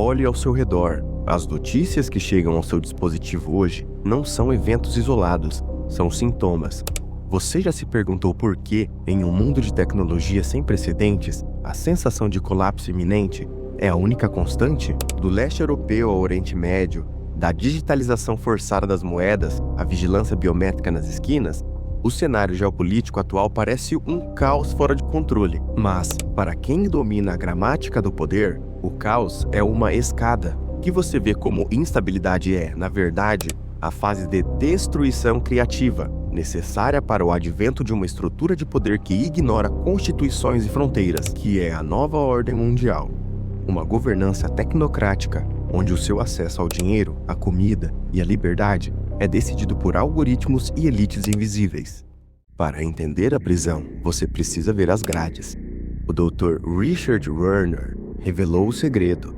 Olhe ao seu redor. As notícias que chegam ao seu dispositivo hoje não são eventos isolados, são sintomas. Você já se perguntou por que, em um mundo de tecnologia sem precedentes, a sensação de colapso iminente é a única constante? Do leste europeu ao Oriente Médio, da digitalização forçada das moedas à vigilância biométrica nas esquinas, o cenário geopolítico atual parece um caos fora de controle. Mas, para quem domina a gramática do poder, o caos é uma escada. O que você vê como instabilidade é, na verdade, a fase de destruição criativa, necessária para o advento de uma estrutura de poder que ignora constituições e fronteiras, que é a nova ordem mundial. Uma governança tecnocrática, onde o seu acesso ao dinheiro, à comida e à liberdade é decidido por algoritmos e elites invisíveis. Para entender a prisão, você precisa ver as grades. O Dr. Richard Werner revelou o segredo.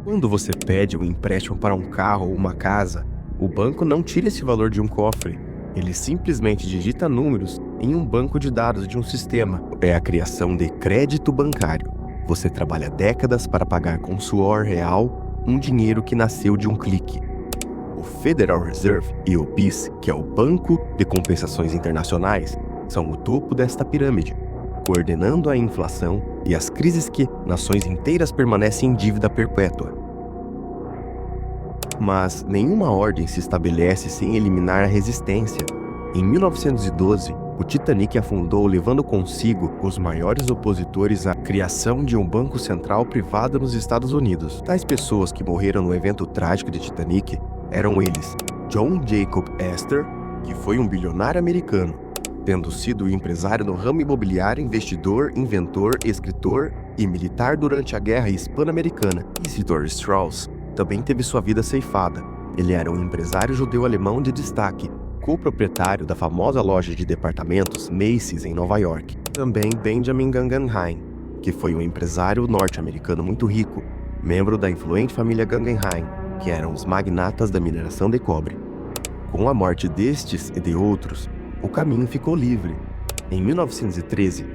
Quando você pede um empréstimo para um carro ou uma casa, o banco não tira esse valor de um cofre. Ele simplesmente digita números em um banco de dados de um sistema. É a criação de crédito bancário. Você trabalha décadas para pagar com suor real um dinheiro que nasceu de um clique. O Federal Reserve e o BIS, que é o Banco de Compensações Internacionais, são o topo desta pirâmide, coordenando a inflação e as crises que nações inteiras permanecem em dívida perpétua. Mas nenhuma ordem se estabelece sem eliminar a resistência. Em 1912, o Titanic afundou, levando consigo os maiores opositores à criação de um banco central privado nos Estados Unidos. Tais pessoas que morreram no evento trágico de Titanic eram eles: John Jacob Astor, que foi um bilionário americano, tendo sido empresário no ramo imobiliário, investidor, inventor, escritor e militar durante a Guerra Hispano-Americana. Isidor Straus também teve sua vida ceifada. Ele era um empresário judeu-alemão de destaque, co-proprietário da famosa loja de departamentos Macy's em Nova York. Também Benjamin Guggenheim, que foi um empresário norte-americano muito rico, membro da influente família Guggenheim, que eram os magnatas da mineração de cobre. Com a morte destes e de outros, o caminho ficou livre. Em 1913,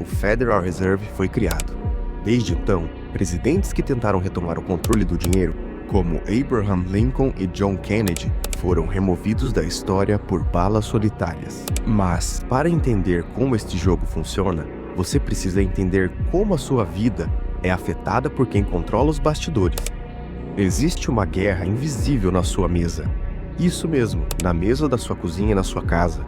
o Federal Reserve foi criado. Desde então, presidentes que tentaram retomar o controle do dinheiro, como Abraham Lincoln e John Kennedy, foram removidos da história por balas solitárias. Mas, para entender como este jogo funciona, você precisa entender como a sua vida é afetada por quem controla os bastidores. Existe uma guerra invisível na sua mesa. Isso mesmo, na mesa da sua cozinha e na sua casa.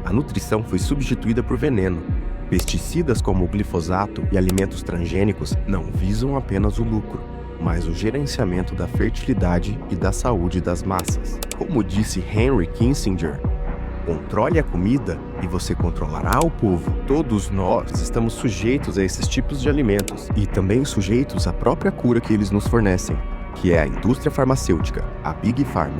A nutrição foi substituída por veneno. Pesticidas como o glifosato e alimentos transgênicos não visam apenas o lucro, mas o gerenciamento da fertilidade e da saúde das massas. Como disse Henry Kissinger, controle a comida e você controlará o povo. Todos nós estamos sujeitos a esses tipos de alimentos e também sujeitos à própria cura que eles nos fornecem, que é a indústria farmacêutica, a Big Pharma.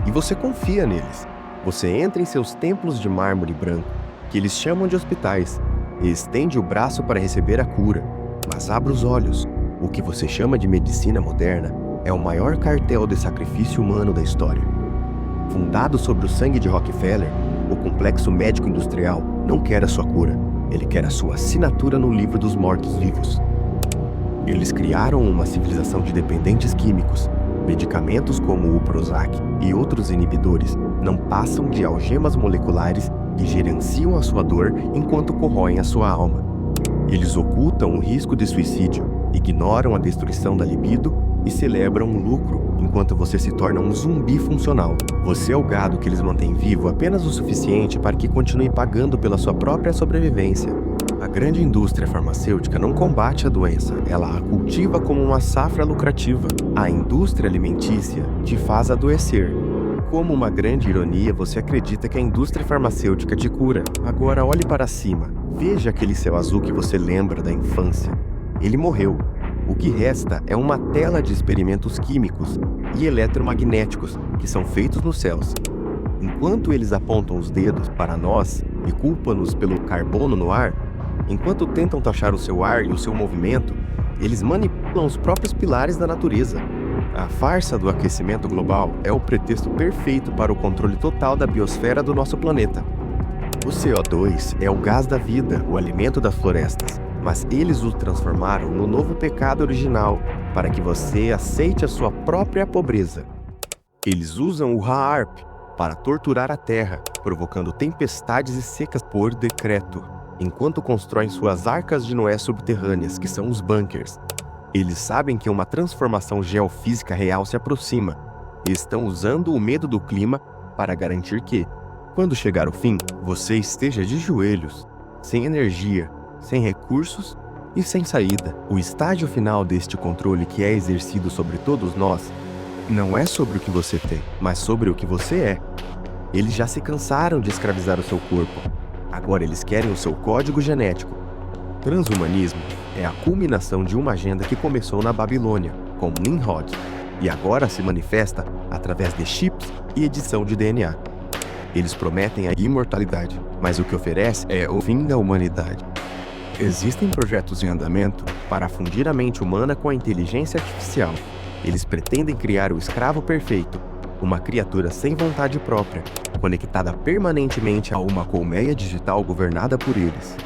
E você confia neles. Você entra em seus templos de mármore branco, que eles chamam de hospitais, e estende o braço para receber a cura. Mas abra os olhos. O que você chama de medicina moderna é o maior cartel de sacrifício humano da história. Fundado sobre o sangue de Rockefeller, o complexo médico-industrial não quer a sua cura, ele quer a sua assinatura no livro dos mortos-vivos. Eles criaram uma civilização de dependentes químicos. Medicamentos como o Prozac e outros inibidores não passam de algemas moleculares que gerenciam a sua dor enquanto corroem a sua alma. Eles ocultam o risco de suicídio, ignoram a destruição da libido e celebram o lucro enquanto você se torna um zumbi funcional. Você é o gado que eles mantêm vivo apenas o suficiente para que continue pagando pela sua própria sobrevivência. A grande indústria farmacêutica não combate a doença, ela a cultiva como uma safra lucrativa. A indústria alimentícia te faz adoecer. Como uma grande ironia, você acredita que a indústria farmacêutica te cura. Agora olhe para cima. Veja aquele céu azul que você lembra da infância. Ele morreu. O que resta é uma tela de experimentos químicos e eletromagnéticos que são feitos nos céus. Enquanto eles apontam os dedos para nós e culpam-nos pelo carbono no ar, enquanto tentam taxar o seu ar e o seu movimento, eles manipulam os próprios pilares da natureza. A farsa do aquecimento global é o pretexto perfeito para o controle total da biosfera do nosso planeta. O CO2 é o gás da vida, o alimento das florestas. mas eles o transformaram no novo pecado original para que você aceite a sua própria pobreza. Eles usam o Ha'arp para torturar a terra, provocando tempestades e secas por decreto, enquanto constroem suas arcas de Noé subterrâneas, que são os bunkers. Eles sabem que uma transformação geofísica real se aproxima e estão usando o medo do clima para garantir que, quando chegar o fim, você esteja de joelhos, sem energia, sem recursos e sem saída. O estágio final deste controle que é exercido sobre todos nós não é sobre o que você tem, mas sobre o que você é. Eles já se cansaram de escravizar o seu corpo. Agora eles querem o seu código genético. Transhumanismo é a culminação de uma agenda que começou na Babilônia, com Nimrod, e agora se manifesta através de chips e edição de DNA. Eles prometem a imortalidade, mas o que oferece é o fim da humanidade. Existem projetos em andamento para fundir a mente humana com a inteligência artificial. Eles pretendem criar o escravo perfeito, uma criatura sem vontade própria, conectada permanentemente a uma colmeia digital governada por eles.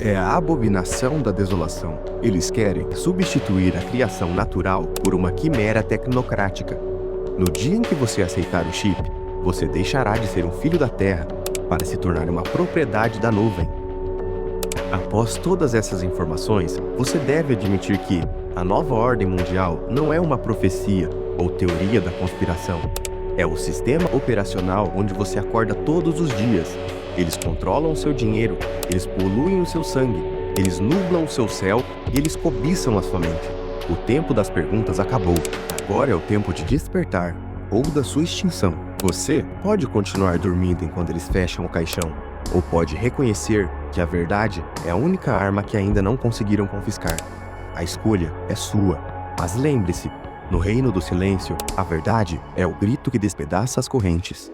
É a abominação da desolação. Eles querem substituir a criação natural por uma quimera tecnocrática. No dia em que você aceitar o chip, você deixará de ser um filho da Terra para se tornar uma propriedade da nuvem. Após todas essas informações, você deve admitir que a nova ordem mundial não é uma profecia ou teoria da conspiração. É o sistema operacional onde você acorda todos os dias. Eles controlam o seu dinheiro, eles poluem o seu sangue, eles nublam o seu céu e eles cobiçam a sua mente. O tempo das perguntas acabou. Agora é o tempo de despertar ou da sua extinção. Você pode continuar dormindo enquanto eles fecham o caixão, ou pode reconhecer que a verdade é a única arma que ainda não conseguiram confiscar. A escolha é sua, mas lembre-se, no reino do silêncio, a verdade é o grito que despedaça as correntes.